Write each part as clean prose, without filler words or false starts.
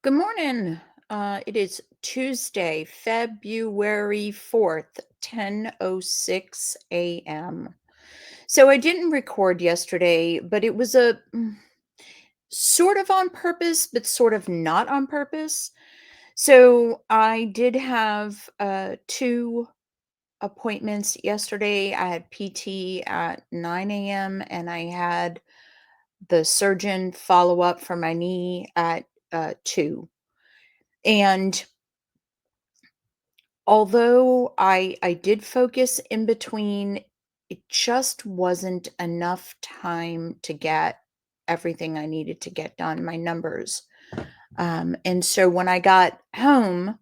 Good morning. It is Tuesday, February 4th, 10:06 a.m. So I didn't record yesterday, but it was sort of on purpose, but sort of not on purpose. So I did have two appointments yesterday. I had PT at 9 a.m. and I had the surgeon follow up for my knee at 2. And although I did focus in between, it just wasn't enough time to get everything I needed to get done, my numbers. And so when I got home,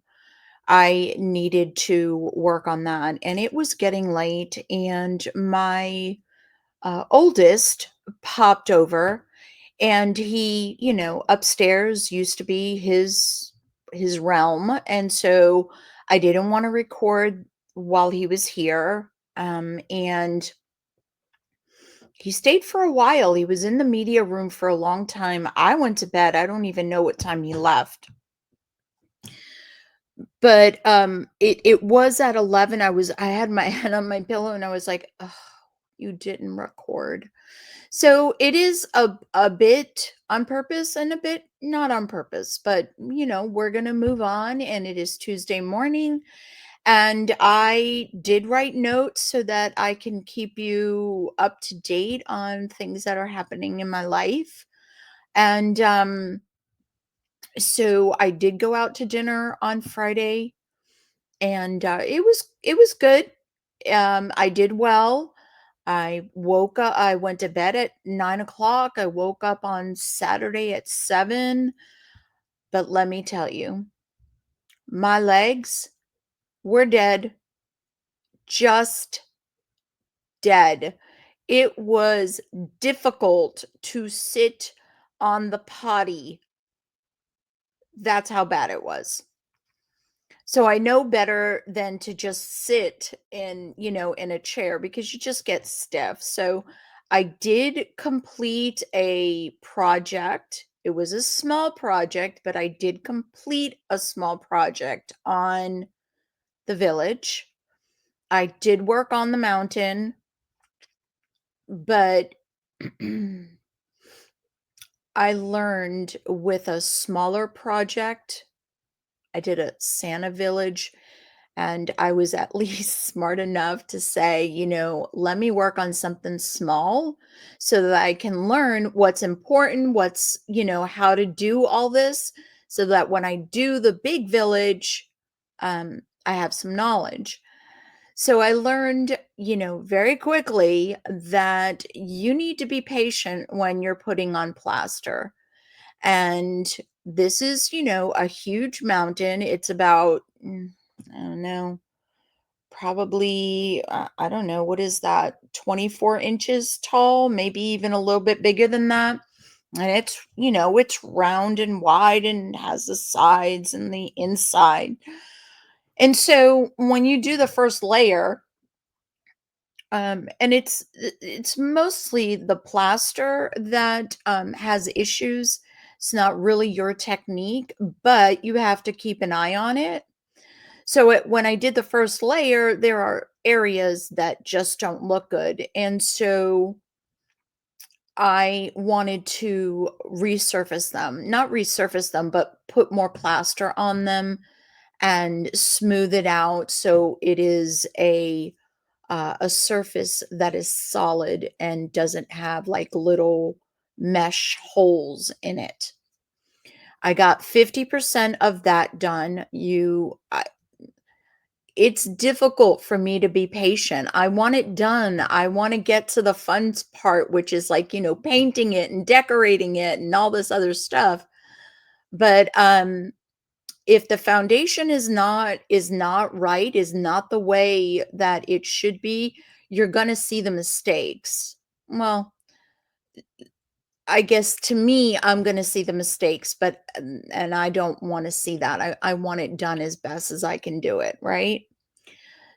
I needed to work on that, and it was getting late, and my oldest popped over, and he, upstairs used to be his realm, and so I didn't want to record while he was here. And he stayed for a while. He was in the media room for a long time. I went to bed. I don't even know what time he left. But it was at 11. I had my head on my pillow and I was like, "Oh, you didn't record." So it is a bit on purpose and a bit not on purpose, but we're going to move on, and it is Tuesday morning, and I did write notes so that I can keep you up to date on things that are happening in my life. And so I did go out to dinner on Friday, and it was good. I did well. I went to bed at 9 o'clock. I woke up on Saturday at 7. But let me tell you, my legs were dead, just dead. It was difficult to sit on the potty. That's how bad it was. So I know better than to just sit in a chair because you just get stiff. So I did complete a project. It was a small project, but I did complete a small project on the village. I did work on the mountain, but I learned with a smaller project. I did a Santa village, and I was at least smart enough to say, let me work on something small so that I can learn what's important, how to do all this so that when I do the big village, I have some knowledge. So I learned, very quickly that you need to be patient when you're putting on plaster. And this is, a huge mountain. It's about, I don't know, probably, I don't know, what is that? 24 inches tall, maybe even a little bit bigger than that. And it's round and wide and has the sides and the inside. And so when you do the first layer, and it's mostly the plaster that has issues. It's not really your technique, but you have to keep an eye on it. So when I did the first layer, there are areas that just don't look good, and so I wanted to resurface them, not resurface them, but put more plaster on them and smooth it out so it is a surface that is solid and doesn't have like little mesh holes in it. I got 50% of that done. It's difficult for me to be patient. I want it done. I want to get to the fun part, which is like, painting it and decorating it and all this other stuff. But if the foundation is not right, is not the way that it should be, you're going to see the mistakes. Well, I guess to me, I'm going to see the mistakes, but and I don't want to see that. I want it done as best as I can do it, right?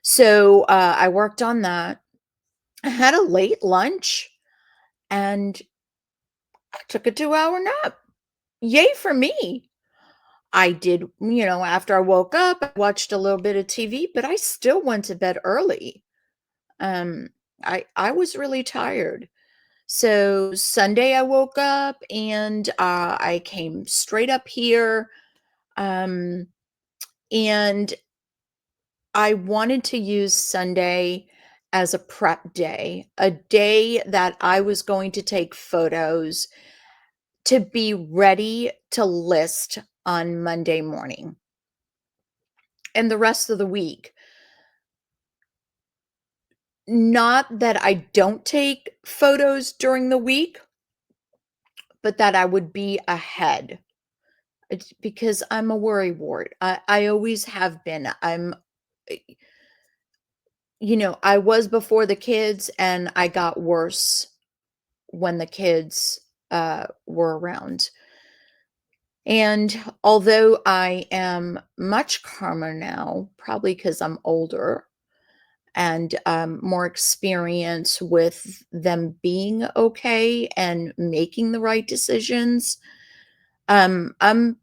So I worked on that. I had a late lunch and I took a 2-hour nap. Yay for me. I did, after I woke up, I watched a little bit of TV, but I still went to bed early. Um, I was really tired. So Sunday I woke up and I came straight up here. Um, and I wanted to use Sunday as a prep day, a day that I was going to take photos to be ready to list on Monday morning and the rest of the week. Not that I don't take photos during the week, but that I would be ahead. It's because I'm a worrywart. I always have been. Eh, I was before the kids and I got worse when the kids were around. And although I am much calmer now, probably because I'm older and more experience with them being okay and making the right decisions, um, I'm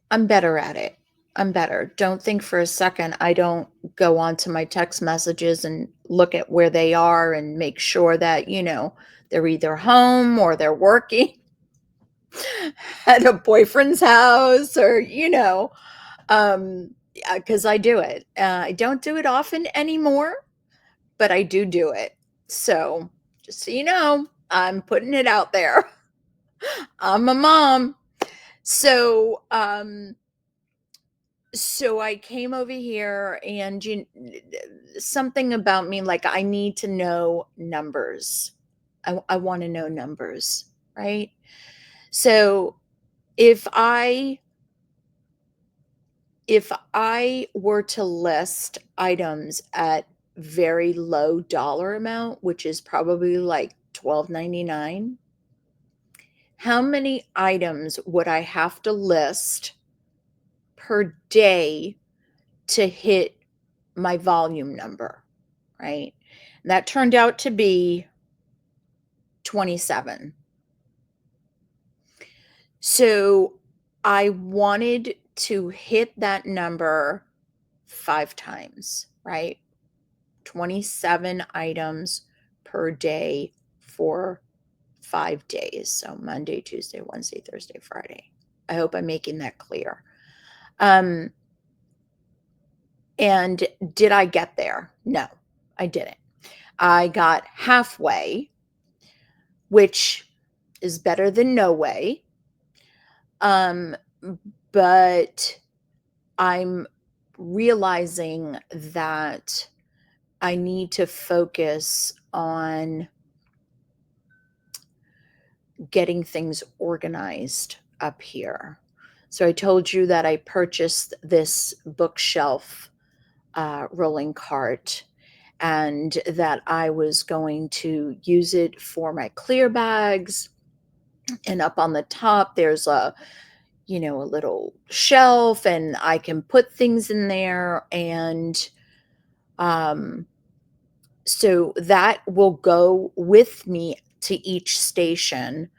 I'm better at it. I'm better. Don't think for a second I don't go onto my text messages and look at where they are and make sure that, they're either home or they're working at a boyfriend's house or, because I do it. I don't do it often anymore, but I do it. So just so you know, I'm putting it out there. I'm a mom. So, so I came over here and something about me, like I need to know numbers. I want to know numbers, right? So if I if I were to list items at very low dollar amount, which is probably like 12.99, how many items would I have to list per day to hit my volume number, right? And that turned out to be 27. So I wanted to hit that number 5 times, right? 27 items per day for 5 days. So Monday, Tuesday, Wednesday, Thursday, Friday. I hope I'm making that clear. Um, and did I get there? No, I didn't. I got halfway, which is better than no way. Um, but I'm realizing that I need to focus on getting things organized up here. So I told you that I purchased this bookshelf rolling cart and that I was going to use it for my clear bags. And up on the top, there's a little shelf and I can put things in there. And um, so that will go with me to each station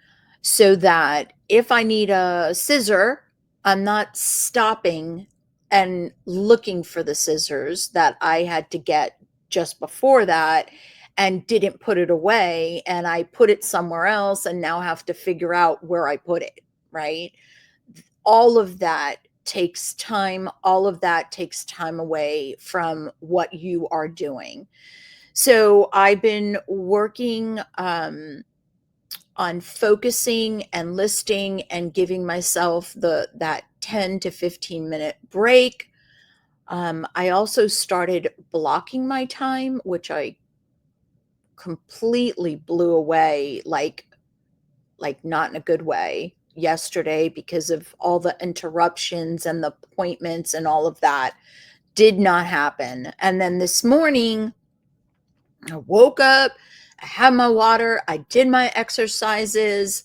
so that if I need a scissor, I'm not stopping and looking for the scissors that I had to get just before that and didn't put it away. And I put it somewhere else and now have to figure out where I put it, right? All of that takes time. All of that takes time away from what you are doing. So I've been working on focusing and listing and giving myself that 10 to 15-minute break. I also started blocking my time, which I completely blew away, like not in a good way yesterday because of all the interruptions and the appointments and all of that did not happen. And then this morning I woke up, I had my water, I did my exercises,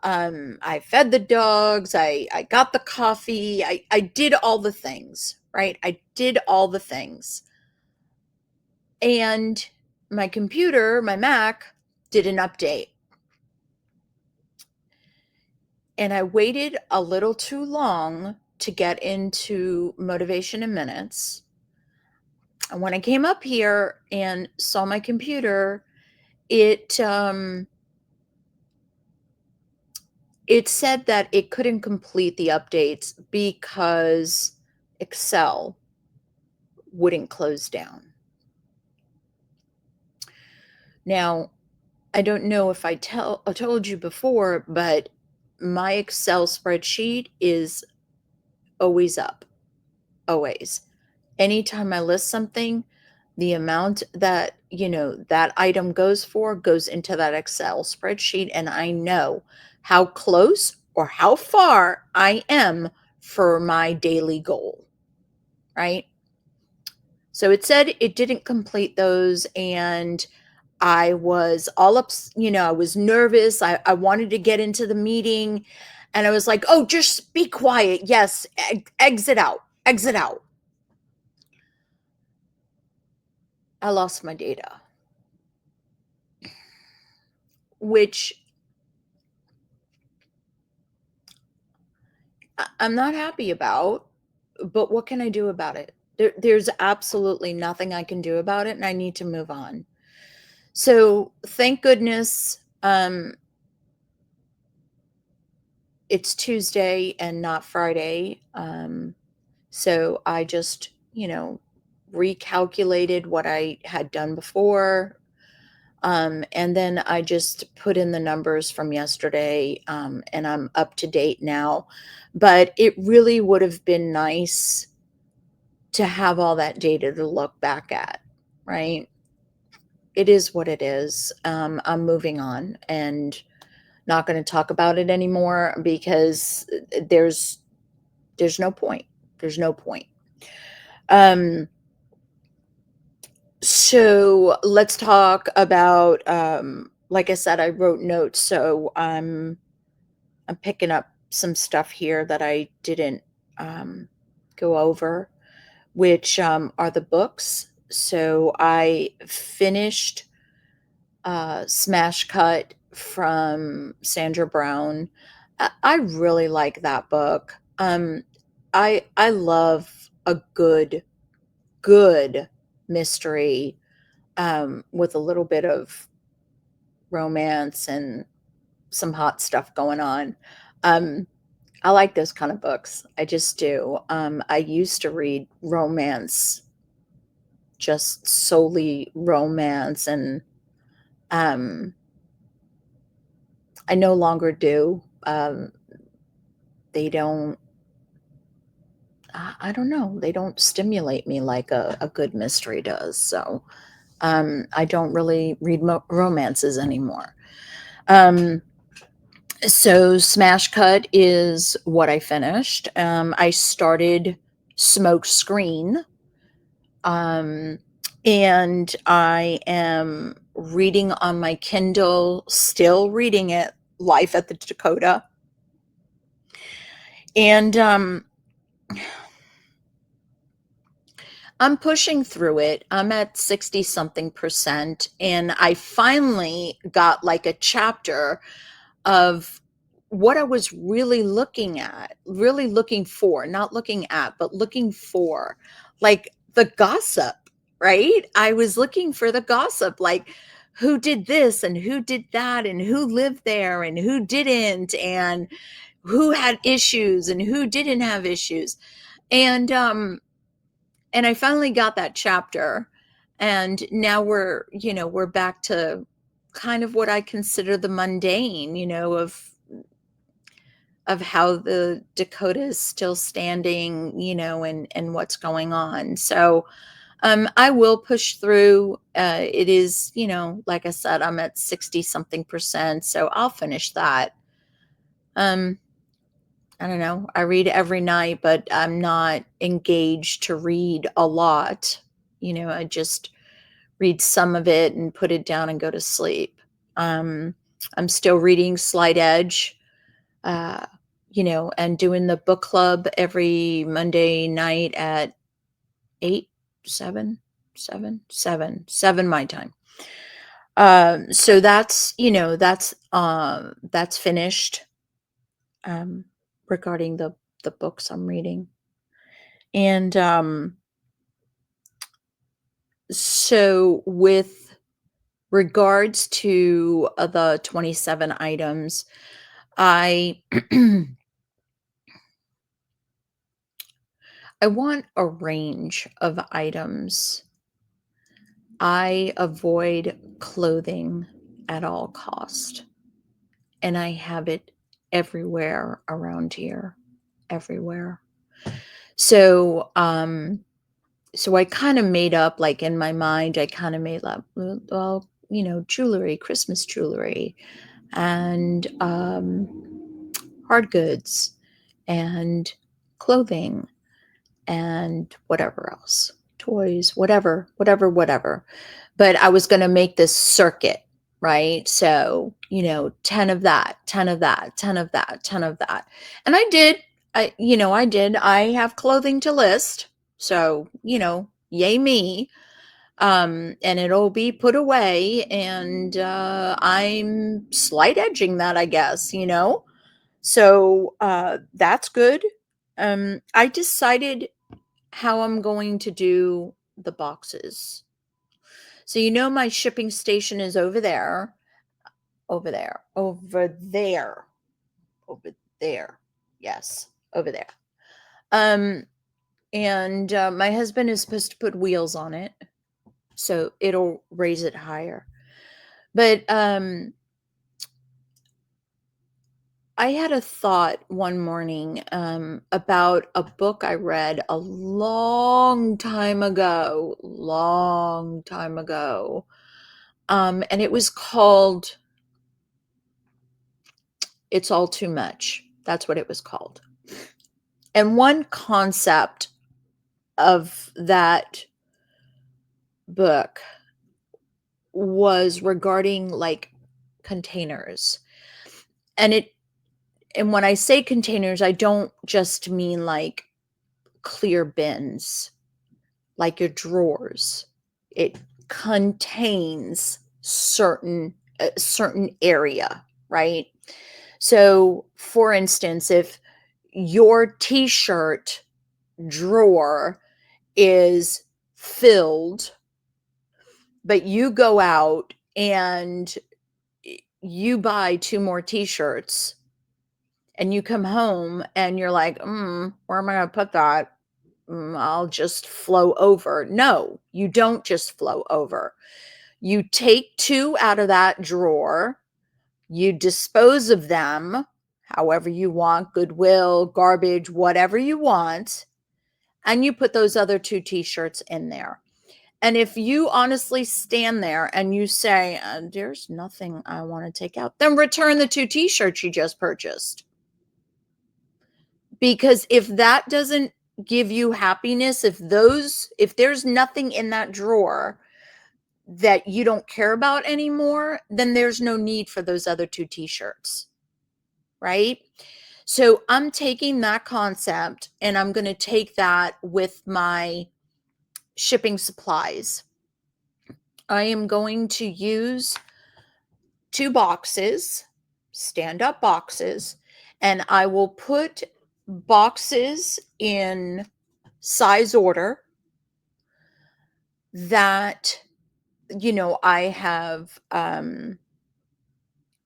I fed the dogs, I got the coffee, I did all the things, right? I did all the things. And my computer, my Mac, did an update. and I waited a little too long to get into motivation in minutes. And when I came up here and saw my computer, it it said that it couldn't complete the updates because Excel wouldn't close down. Now, I don't know if I told you before, but my Excel spreadsheet is always up, always. Anytime I list something, the amount that, that item goes for goes into that Excel spreadsheet, and I know how close or how far I am for my daily goal, right? So it said it didn't complete those, and I was all up, I was nervous. I wanted to get into the meeting, and I was like, oh, just be quiet. Yes, exit out, exit out. I lost my data, which I'm not happy about, but what can I do about it? There's absolutely nothing I can do about it, and I need to move on. So thank goodness it's Tuesday and not Friday. So I just, recalculated what I had done before. And then I just put in the numbers from yesterday, and I'm up to date now. But it really would have been nice to have all that data to look back at, right? It is what it is. I'm moving on and not going to talk about it anymore because there's no point. There's no point. Um, so let's talk about, like I said, I wrote notes, so I'm picking up some stuff here that I didn't go over, which are the books. So I finished Smash Cut from Sandra Brown. I really like that book. I love a good mystery with a little bit of romance and some hot stuff going on. Um, I like those kind of books. I just do. I used to read romance, just solely romance, and um, I no longer do. They don't. I don't know. They don't stimulate me like a good mystery does. So I don't really read romances anymore. Um, so Smash Cut is what I finished. I started Smoke Screen, um, and I am reading on my Kindle, still reading it, Life at the Dakota. And I'm pushing through it. I'm at 60 something percent, and I finally got like a chapter of what I was really looking at, really looking for, not looking at, but looking for, like the gossip, right? I was looking for the gossip, like who did this and who did that and who lived there and who didn't and who had issues and who didn't have issues. And I finally got that chapter, and now we're back to kind of what I consider the mundane, of how the Dakota is still standing, and what's going on. So I will push through. It is, like I said, I'm at 60 something percent, so I'll finish that. Um, I don't know. I read every night, but I'm not engaged to read a lot. I just read some of it and put it down and go to sleep. Um, I'm still reading Slight Edge, uh, and doing the book club every Monday night at 8, 7, 7, 7, 7 my time. So that's finished. um, regarding the books I'm reading. And so with regards to the 27 items, I I want a range of items. I avoid clothing at all cost, and I have it everywhere around here, everywhere. So, so I kind of made up, like in my mind, I kind of made up, well, jewelry, Christmas jewelry, and hard goods, and clothing, and whatever else, toys, whatever, whatever, whatever. But I was going to make this circuit, right? So, 10 of that, 10 of that, 10 of that, 10 of that. And I did. I did. I have clothing to list. So, yay me. And it'll be put away. And I'm slight edging that, I guess. So that's good. I decided how I'm going to do the boxes. So my shipping station is over there, over there, over there, over there. Yes, over there. Um, and my husband is supposed to put wheels on it, so it'll raise it higher. But I had a thought one morning about a book I read a long time ago. And it was called It's All Too Much. That's what it was called. And one concept of that book was regarding like containers. And when I say containers, I don't just mean like clear bins, like your drawers. It contains certain area, right? So, for instance, if your t-shirt drawer is filled, but you go out and you buy two more t-shirts and you come home and you're like, where am I going to put that? I'll just flow over. No, you don't just flow over. You take two out of that drawer, you dispose of them however you want, Goodwill, garbage, whatever you want, and you put those other two t-shirts in there. And if you honestly stand there and you say, there's nothing I want to take out, then return the two t-shirts you just purchased. Because if that doesn't give you happiness, if there's nothing in that drawer that you don't care about anymore, then there's no need for those other two t-shirts, right? So I'm taking that concept and I'm going to take that with my shipping supplies. I am going to use two boxes, stand-up boxes, and I will put boxes in size order that I have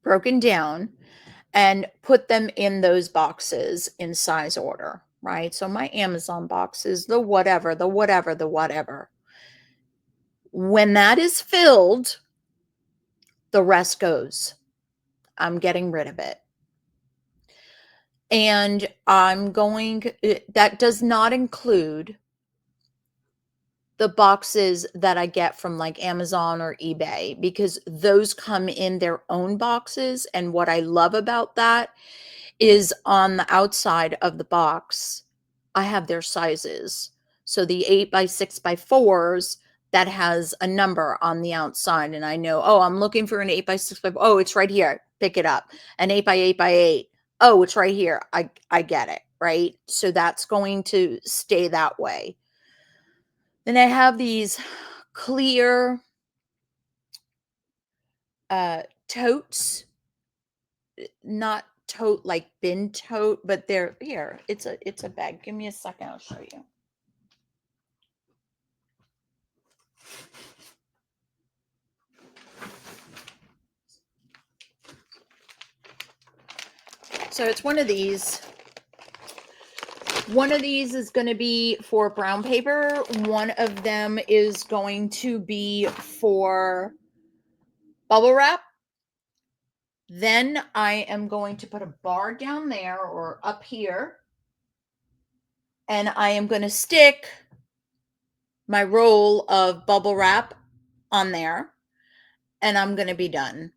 broken down and put them in those boxes in size order, right? So my Amazon boxes, the whatever, the whatever, the whatever. When that is filled, the rest goes. I'm getting rid of it. And that does not include the boxes that I get from like Amazon or eBay, because those come in their own boxes. And what I love about that is on the outside of the box, I have their sizes. So the 8x6x4s, that has a number on the outside. And I know, oh, I'm looking for an 8x6x4. Oh, it's right here. Pick it up. An 8x8x8. Oh, it's right here. I get it. Right. So that's going to stay that way. Then I have these clear totes, not tote, like bin tote, but they're here. It's a bag. Give me a second. I'll show you. So it's one of these. One of these is going to be for brown paper. One of them is going to be for bubble wrap. Then I am going to put a bar down there or up here. And I am going to stick my roll of bubble wrap on there. And I'm going to be done.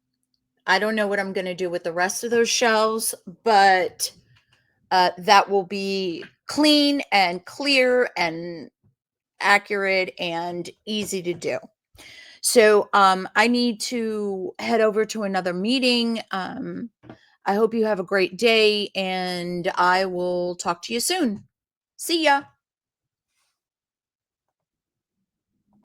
I don't know what I'm going to do with the rest of those shelves, but that will be clean and clear and accurate and easy to do. So I need to head over to another meeting. I hope you have a great day, and I will talk to you soon. See ya.